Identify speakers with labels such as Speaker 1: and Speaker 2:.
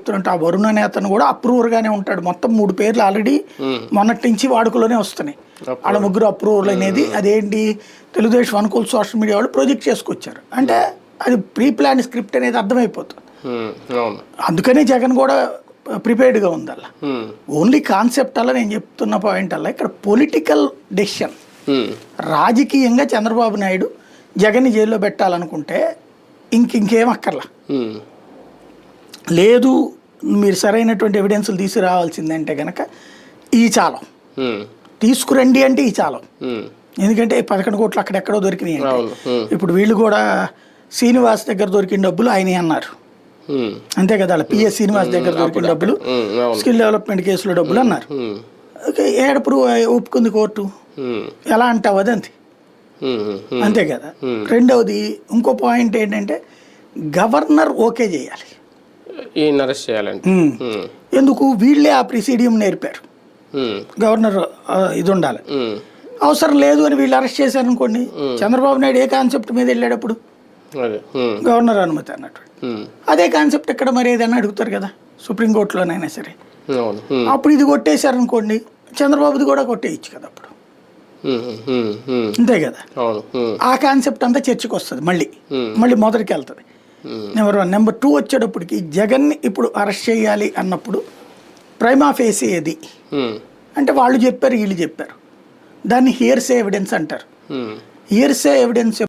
Speaker 1: చెప్తున్నట్టు ఆ వరుణ్ అనే అతను కూడా అప్రూవర్గానే ఉంటాడు. మొత్తం 3 పేర్లు ఆల్రెడీ మొన్నటి నుంచి వాడుకలోనే వస్తున్నాయి. వాళ్ళ ముగ్గురు అప్రూవర్లు అనేది అదేంటి తెలుగుదేశం అనుకూల సోషల్ మీడియా వాళ్ళు ప్రొజెక్ట్ చేసుకొచ్చారు. అంటే అది ప్రీ ప్లాన్ స్క్రిప్ట్ అనేది అర్థమైపోతుంది. అందుకనే జగన్ కూడా ప్రిపేర్డ్గా ఉంది అలా. ఓన్లీ కాన్సెప్ట్ అలా నేను చెప్తున్న పాయింట్ అలా ఇక్కడ పొలిటికల్ డెసిషన్. రాజకీయంగా చంద్రబాబు నాయుడు జగన్ని జైల్లో పెట్టాలనుకుంటే ఇంకేం అక్కర్లా. లేదు మీరు సరైనటువంటి ఎవిడెన్స్లు తీసుకురావాల్సిందంటే కనుక ఈ చాలం తీసుకురండి అంటే ఈ చాలం. ఎందుకంటే 11 కోట్లు అక్కడెక్కడో దొరికినాయి. ఇప్పుడు వీళ్ళు కూడా శ్రీనివాస్ దగ్గర దొరికిన డబ్బులు ఆయన అన్నారు అంతే కదా. అలా పిఎస్ శ్రీనివాస్ దగ్గర దొరికిన డబ్బులు స్కిల్ డెవలప్మెంట్ కేసులో డబ్బులు అన్నారు. ఏడప్పుడు ఒప్పుకుంది కోర్టు. ఎలా అంటావు అదంతే అంతే కదా. రెండవది ఇంకో పాయింట్ ఏంటంటే గవర్నర్ ఓకే చేయాలి. ఎందుకు వీళ్ళే ఆ ప్రిసీడియం నేర్పారు. గవర్నర్ ఇది ఉండాలి. అవసరం లేదు అని వీళ్ళు అరెస్ట్ చేశారు అనుకోండి, చంద్రబాబు నాయుడు ఏ కాన్సెప్ట్ మీద వెళ్ళేటప్పుడు గవర్నర్ అనుమతి అన్నట్టు అదే కాన్సెప్ట్ ఇక్కడ మరి ఏదైనా అడుగుతారు కదా సుప్రీంకోర్టులోనైనా సరే. అప్పుడు ఇది కొట్టేశారు అనుకోండి, చంద్రబాబుది కూడా కొట్టేయచ్చు కదా అప్పుడు. అంతే కదా. ఆ కాన్సెప్ట్ అంతా చర్చకు వస్తుంది, మళ్ళీ మొదటికి వెళ్తుంది. నెంబర్ 1. నెంబర్ 2 వచ్చేటప్పటికి జగన్ని ఇప్పుడు అరెస్ట్ చేయాలి అన్నప్పుడు ప్రైమా ఫేసి ఏది అంటే వాళ్ళు చెప్పారు వీళ్ళు చెప్పారు, దాన్ని హియర్సే ఎవిడెన్స్ అంటారు. Hearsay evidence